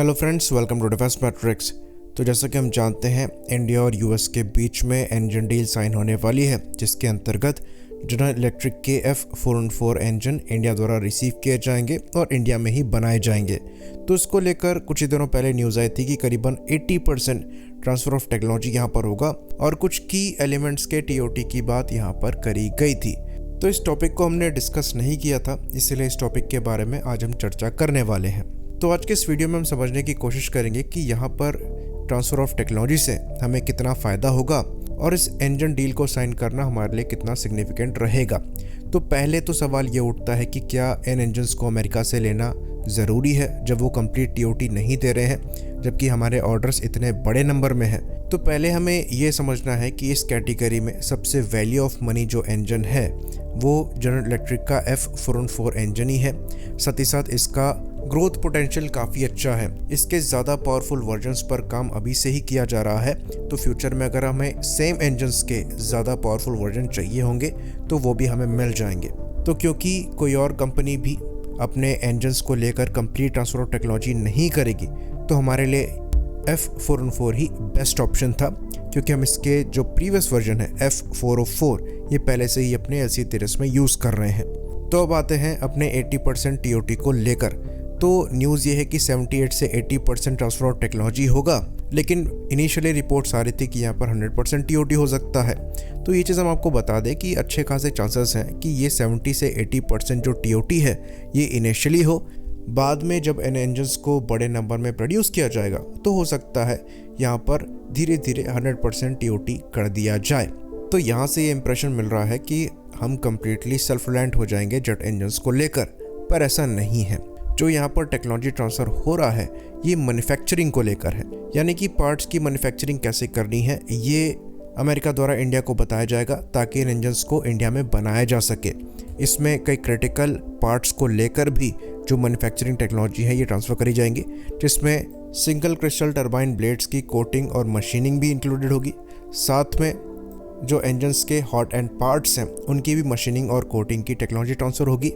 Hello friends, welcome to defence matrix. तो जैसा कि हम जानते हैं, इंडिया और यूएस के बीच में इंजन डील साइन होने वाली है, जिसके अंतर्गत जनरल इलेक्ट्रिक के F414 इंजन इंडिया द्वारा रिसीव किए जाएंगे और इंडिया में ही बनाए जाएंगे। तो इसको लेकर कुछ ही दिनों पहले न्यूज़ आई थी कि करीबन 80% ट्रांसफ़र ऑफ टेक्नोलॉजी यहाँ पर होगा और कुछ की एलिमेंट्स के TOT की बात यहाँ पर करी गई थी। तो इस टॉपिक को हमने डिस्कस नहीं किया था, इसलिए इस टॉपिक के बारे में आज हम चर्चा करने वाले हैं। तो आज के इस वीडियो में हम समझने की कोशिश करेंगे कि यहाँ पर ट्रांसफ़र ऑफ टेक्नोलॉजी से हमें कितना फ़ायदा होगा और इस इंजन डील को साइन करना हमारे लिए कितना सिग्निफिकेंट रहेगा। तो पहले तो सवाल ये उठता है कि क्या इन इंजन्स को अमेरिका से लेना ज़रूरी है जब वो कंप्लीट TOT नहीं दे रहे हैं, जबकि हमारे ऑर्डर्स इतने बड़े नंबर में हैं। तो पहले हमें ये समझना है कि इस कैटेगरी में सबसे वैल्यू ऑफ मनी जो इंजन है वो जनरल इलेक्ट्रिक का F414 इंजन ही है। साथ ही साथ इसका ग्रोथ पोटेंशियल काफ़ी अच्छा है। इसके ज़्यादा पावरफुल वर्जन्स पर काम अभी से ही किया जा रहा है, तो फ्यूचर में अगर हमें सेम इंजन्स के ज़्यादा पावरफुल वर्जन चाहिए होंगे तो वो भी हमें मिल जाएंगे। तो क्योंकि कोई और कंपनी भी अपने इंजन्स को लेकर कंप्लीट ट्रांसफर ऑफ टेक्नोलॉजी नहीं करेगी, तो हमारे लिए F414 ही बेस्ट ऑप्शन था, क्योंकि हम इसके जो प्रीवियस वर्जन है F404 ये पहले से ही अपने LC-33 में यूज़ कर रहे हैं। तो अब आते हैं अपने 80% TOT को लेकर। तो न्यूज़ ये है कि 78 से 80% ट्रांसफर ऑफ टेक्नोलॉजी होगा, लेकिन इनिशियली रिपोर्ट्स आ रही थी कि यहाँ पर 100% TOT हो सकता है। तो ये चीज़ हम आपको बता दें कि अच्छे खासे चांसेस हैं कि ये 70 से 80% जो TOT है ये इनिशियली हो। बाद में जब इन इंजन्स को बड़े नंबर में प्रोड्यूस किया जाएगा तो हो सकता है यहाँ पर धीरे धीरे 100% TOT कर दिया जाए। तो यहाँ से ये इंप्रेशन मिल रहा है कि हम कम्प्लीटली सेल्फ रिलायंट हो जाएंगे जेट इंजन्स को लेकर, पर ऐसा नहीं है। जो यहाँ पर टेक्नोलॉजी ट्रांसफ़र हो रहा है ये मैन्युफैक्चरिंग को लेकर है, यानी कि पार्ट्स की मैन्युफैक्चरिंग कैसे करनी है ये अमेरिका द्वारा इंडिया को बताया जाएगा, ताकि इन इंजन्स को इंडिया में बनाया जा सके। इसमें कई क्रिटिकल पार्ट्स को लेकर भी जो मैन्युफैक्चरिंग टेक्नोलॉजी है ये ट्रांसफ़र करी जाएंगी, जिसमें सिंगल क्रिस्टल टर्बाइन ब्लेड्स की कोटिंग और मशीनिंग भी इंक्लूडेड होगी। साथ में जो इंजन्स के हॉट एंड पार्ट्स हैं उनकी भी मशीनिंग और कोटिंग की टेक्नोलॉजी ट्रांसफ़र होगी।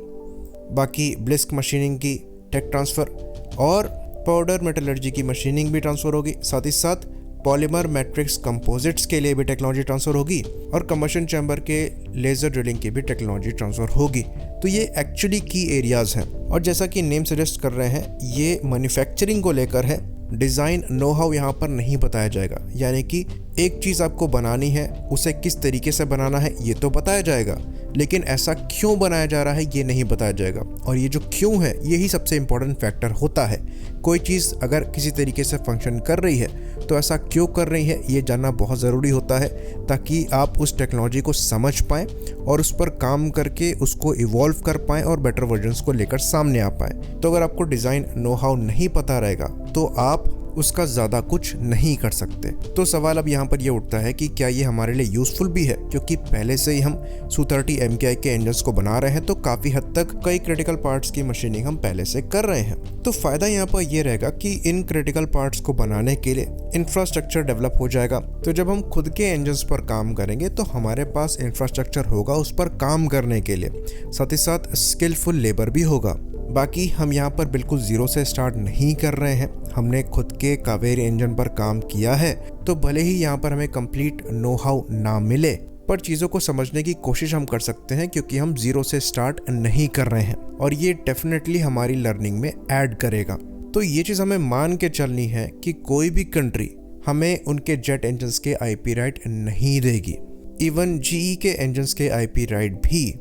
बाकी ब्लिस्क मशीनिंग की टेक ट्रांसफ़र और पाउडर मेटलर्जी की मशीनिंग भी ट्रांसफ़र होगी। साथ ही साथ पॉलीमर मैट्रिक्स कंपोजिट्स के लिए भी टेक्नोलॉजी ट्रांसफ़र होगी और कंबशन चैम्बर के लेज़र ड्रिलिंग की भी टेक्नोलॉजी ट्रांसफ़र होगी। तो ये एक्चुअली की एरियाज़ हैं, और जैसा कि नेम सजेस्ट कर रहे हैं ये मैन्युफैक्चरिंग को लेकर है। डिज़ाइन नो हाउ यहाँ पर नहीं बताया जाएगा, यानी कि एक चीज़ आपको बनानी है उसे किस तरीके से बनाना है ये तो बताया जाएगा, लेकिन ऐसा क्यों बनाया जा रहा है ये नहीं बताया जाएगा। और ये जो क्यों है यही सबसे इम्पोर्टेंट फैक्टर होता है। कोई चीज़ अगर किसी तरीके से फंक्शन कर रही है तो ऐसा क्यों कर रही है ये जानना बहुत ज़रूरी होता है, ताकि आप उस टेक्नोलॉजी को समझ पाएँ और उस पर काम करके उसको इवॉल्व कर पाएँ और बेटर वर्जन्स को लेकर सामने आ पाएँ। तो अगर आपको डिज़ाइन नो हाउ नहीं पता रहेगा तो आप उसका ज़्यादा कुछ नहीं कर सकते। तो सवाल अब यहाँ पर ये उठता है कि क्या ये हमारे लिए यूज़फुल भी है, क्योंकि पहले से ही हम Su-30 MKI के इंजन्स को बना रहे हैं, तो काफ़ी हद तक कई क्रिटिकल पार्ट्स की मशीनिंग हम पहले से कर रहे हैं। तो फ़ायदा यहाँ पर ये रहेगा कि इन क्रिटिकल पार्ट्स को बनाने के लिए इंफ्रास्ट्रक्चर डेवलप हो जाएगा। तो जब हम खुद के इंजन्स पर काम करेंगे तो हमारे पास इंफ्रास्ट्रक्चर होगा उस पर काम करने के लिए, साथ ही साथ स्किलफुल लेबर भी होगा। बाकी हम यहाँ पर बिल्कुल ज़ीरो से स्टार्ट नहीं कर रहे हैं, हमने खुद के कावेरी इंजन पर काम किया है। तो भले ही यहाँ पर हमें कंप्लीट नो हाउ ना मिले, पर चीज़ों को समझने की कोशिश हम कर सकते हैं, क्योंकि हम ज़ीरो से स्टार्ट नहीं कर रहे हैं और ये डेफिनेटली हमारी लर्निंग में ऐड करेगा। तो ये चीज़ हमें मान के चलनी है कि कोई भी कंट्री हमें उनके जेट इंजन्स के IP राइट नहीं देगी। इवन GE के इंजन्स के IP राइट भी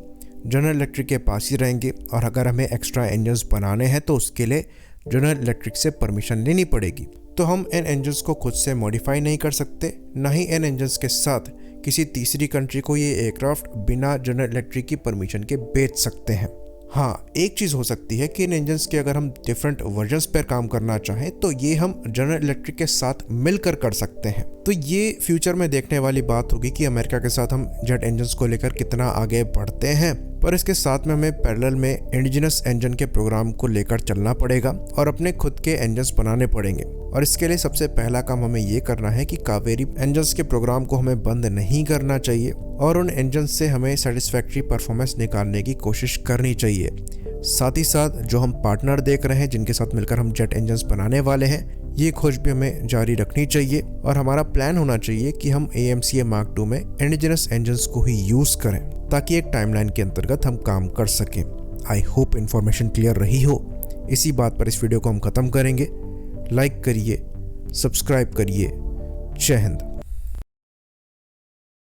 जनरल इलेक्ट्रिक के पास ही रहेंगे, और अगर हमें एक्स्ट्रा इंजन्स बनाने हैं तो उसके लिए जनरल इलेक्ट्रिक से परमिशन लेनी पड़ेगी। तो हम इन इंजन्स को खुद से मॉडिफाई नहीं कर सकते, ना ही इन इंजन्स के साथ किसी तीसरी कंट्री को ये एयरक्राफ्ट बिना जनरल इलेक्ट्रिक की परमिशन के बेच सकते हैं। हाँ, एक चीज़ हो सकती है कि इन इंजन्स के अगर हम डिफरेंट वर्जन्स पर काम करना चाहें तो ये हम जनरल इलेक्ट्रिक के साथ मिलकर कर सकते हैं। तो ये फ्यूचर में देखने वाली बात होगी कि अमेरिका के साथ हम जेट इंजन्स को लेकर कितना आगे बढ़ते हैं, पर इसके साथ में हमें पैरेलल में इंडिजिनस इंजन के प्रोग्राम को लेकर चलना पड़ेगा और अपने खुद के इंजन्स बनाने पड़ेंगे। और इसके लिए सबसे पहला काम हमें ये करना है कि कावेरी इंजन्स के प्रोग्राम को हमें बंद नहीं करना चाहिए और उन इंजन्स से हमें सेटिस्फैक्ट्री परफॉर्मेंस निकालने की कोशिश करनी चाहिए। साथ ही साथ जो हम पार्टनर देख रहे हैं जिनके साथ मिलकर हम जेट इंजन्स बनाने वाले हैं, ये खोज भी हमें जारी रखनी चाहिए और हमारा प्लान होना चाहिए कि हम AMCA Mark II में इंडिजिनस इंजन्स को ही यूज करें ताकि एक टाइमलाइन के अंतर्गत हम काम कर सकें। आई होप इन्फॉर्मेशन क्लियर रही हो। इसी बात पर इस वीडियो को हम खत्म करेंगे। लाइक करिए, सब्सक्राइब करिए। जय हिंद।